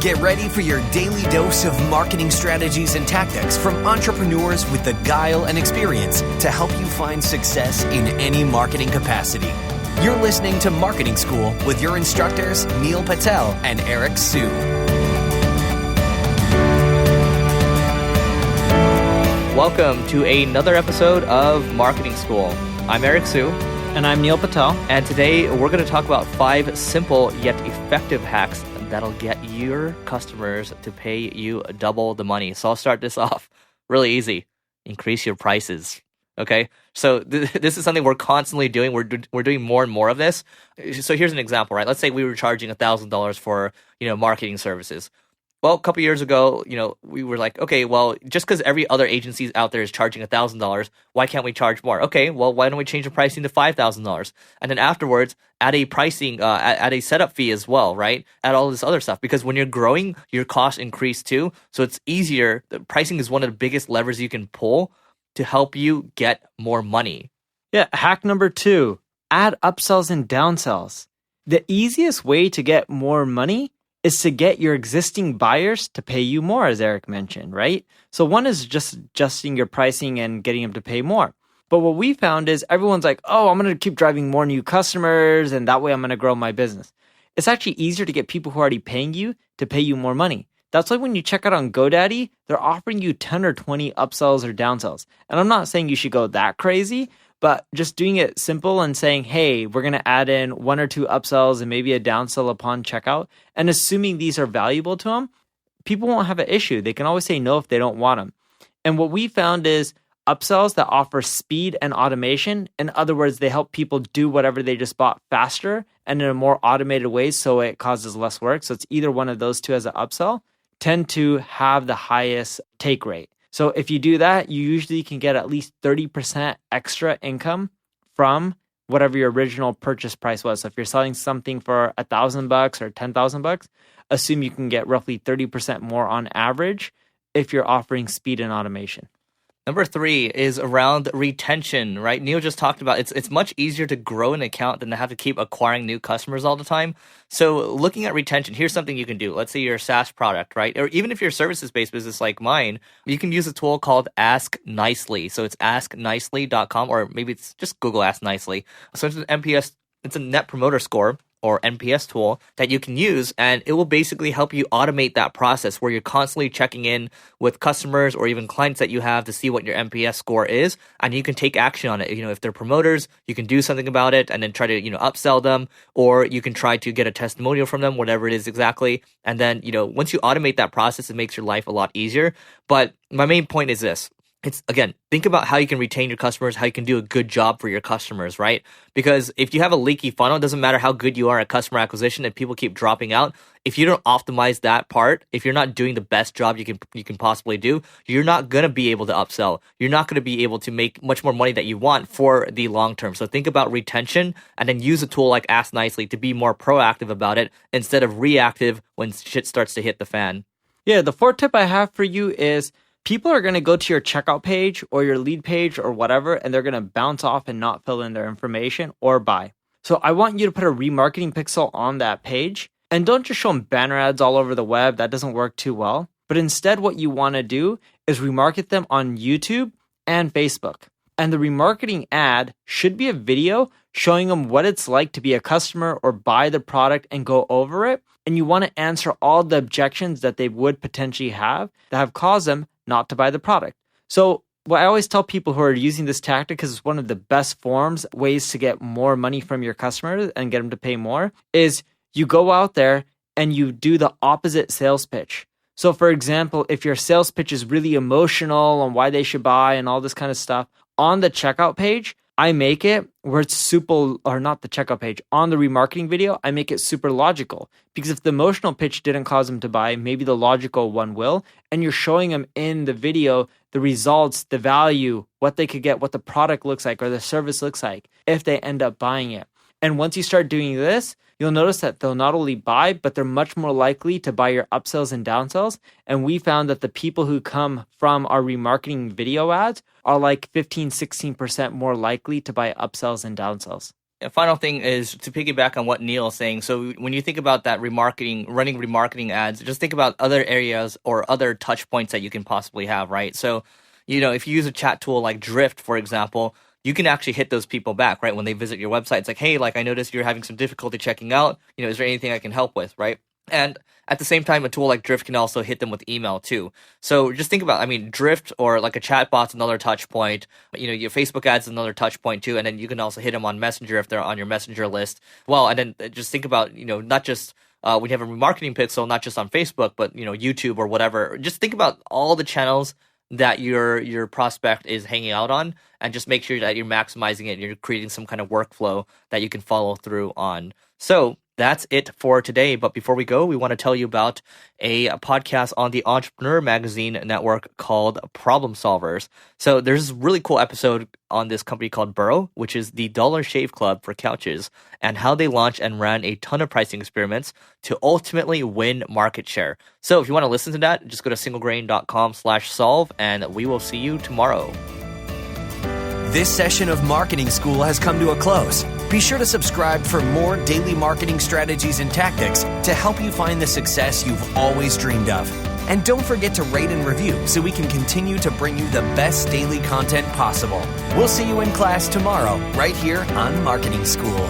Get ready for your daily dose of marketing strategies and tactics from entrepreneurs with the guile and experience to help you find success in any marketing capacity. You're listening to Marketing School with your instructors, Neil Patel and Eric Su. Welcome to another episode of Marketing School. I'm Eric Su. And I'm Neil Patel. And today we're going to talk about 5 simple yet effective hacks that'll get your customers to pay you double the money. So I'll start this off really easy. Increase your prices. Okay? So this is something we're constantly doing. We're doing more and more of this. So here's an example, right? Let's say we were charging $1,000 for, marketing services. Well, a couple years ago, we were like, okay, well, just because every other agency out there is charging $1,000, why can't we charge more? Okay, well, why don't we change the pricing to $5,000? And then afterwards, add a pricing, add a setup fee as well, right? Add all this other stuff. Because when you're growing, your costs increase too. So it's easier. The pricing is one of the biggest levers you can pull to help you get more money. Yeah, hack number 2, add upsells and downsells. The easiest way to get more money is to get your existing buyers to pay you more, as Eric mentioned, right? So one is just adjusting your pricing and getting them to pay more. But what we found is everyone's like, oh, I'm going to keep driving more new customers, and that way I'm going to grow my business. It's actually easier to get people who are already paying you to pay you more money. That's why when you check out on GoDaddy, they're offering you 10 or 20 upsells or downsells. And I'm not saying you should go that crazy, but just doing it simple and saying, hey, we're going to add in 1 or 2 upsells and maybe a downsell upon checkout, and assuming these are valuable to them, people won't have an issue. They can always say no if they don't want them. And what we found is upsells that offer speed and automation. In other words, they help people do whatever they just bought faster and in a more automated way so it causes less work. So it's either one of those two as an upsell, tend to have the highest take rate. So if you do that, you usually can get at least 30% extra income from whatever your original purchase price was. So if you're selling something for $1,000 or $10,000, assume you can get roughly 30% more on average if you're offering speed and automation. Number 3 is around retention, right? Neil just talked about it's much easier to grow an account than to have to keep acquiring new customers all the time. So looking at retention, here's something you can do. Let's say you're a SaaS product, right? Or even if you're a services-based business like mine, you can use a tool called Ask Nicely. So it's asknicely.com, or maybe it's just Google Ask Nicely. So it's an NPS, it's a Net Promoter Score, or NPS tool that you can use, and it will basically help you automate that process where you're constantly checking in with customers or even clients that you have to see what your NPS score is, and you can take action on it. If they're promoters, you can do something about it and then try to, upsell them, or you can try to get a testimonial from them, whatever it is exactly. And then, once you automate that process, it makes your life a lot easier. But my main point is this. It's, again, think about how you can retain your customers, how you can do a good job for your customers, right? Because if you have a leaky funnel, it doesn't matter how good you are at customer acquisition and people keep dropping out. If you don't optimize that part, if you're not doing the best job you can possibly do, you're not going to be able to upsell. You're not going to be able to make much more money that you want for the long term. So think about retention and then use a tool like Ask Nicely to be more proactive about it instead of reactive when shit starts to hit the fan. Yeah, the 4th tip I have for you is people are going to go to your checkout page or your lead page or whatever, and they're going to bounce off and not fill in their information or buy. So I want you to put a remarketing pixel on that page, and don't just show them banner ads all over the web. That doesn't work too well. But instead, what you want to do is remarket them on YouTube and Facebook. And the remarketing ad should be a video showing them what it's like to be a customer or buy the product and go over it. And you want to answer all the objections that they would potentially have that have caused them not to buy the product. So what I always tell people who are using this tactic, because it's one of the best ways to get more money from your customers and get them to pay more, is you go out there and you do the opposite sales pitch. So for example, if your sales pitch is really emotional on why they should buy and all this kind of stuff, on the checkout page, I make it where it's super, or not the checkout page, on the remarketing video, I make it super logical. Because if the emotional pitch didn't cause them to buy, maybe the logical one will. And you're showing them in the video the results, the value, what they could get, what the product looks like, or the service looks like if they end up buying it. And once you start doing this, you'll notice that they'll not only buy, but they're much more likely to buy your upsells and downsells. And we found that the people who come from our remarketing video ads are like 15, 16% more likely to buy upsells and downsells. A final thing is to piggyback on what Neil is saying. So when you think about that running remarketing ads, just think about other areas or other touch points that you can possibly have, right? So, if you use a chat tool like Drift, for example, you can actually hit those people back, right? When they visit your website, it's like, hey, I noticed you're having some difficulty checking out. Is there anything I can help with, right? And at the same time, a tool like Drift can also hit them with email too. So just think about, Drift or like a chatbot's another touch point. Your Facebook ads another touch point too. And then you can also hit them on Messenger if they're on your Messenger list. Well, and then just think about, not just when you have a remarketing pixel, not just on Facebook, but, YouTube or whatever. Just think about all the channels that your prospect is hanging out on, and just make sure that you're maximizing it and you're creating some kind of workflow that you can follow through on. So that's it for today. But before we go, we want to tell you about a podcast on the Entrepreneur Magazine network called Problem Solvers. So there's a really cool episode on this company called Burrow, which is the Dollar Shave Club for couches, and how they launched and ran a ton of pricing experiments to ultimately win market share. So if you want to listen to that, just go to singlegrain.com/solve, and we will see you tomorrow. This session of Marketing School has come to a close. Be sure to subscribe for more daily marketing strategies and tactics to help you find the success you've always dreamed of. And don't forget to rate and review so we can continue to bring you the best daily content possible. We'll see you in class tomorrow, right here on Marketing School.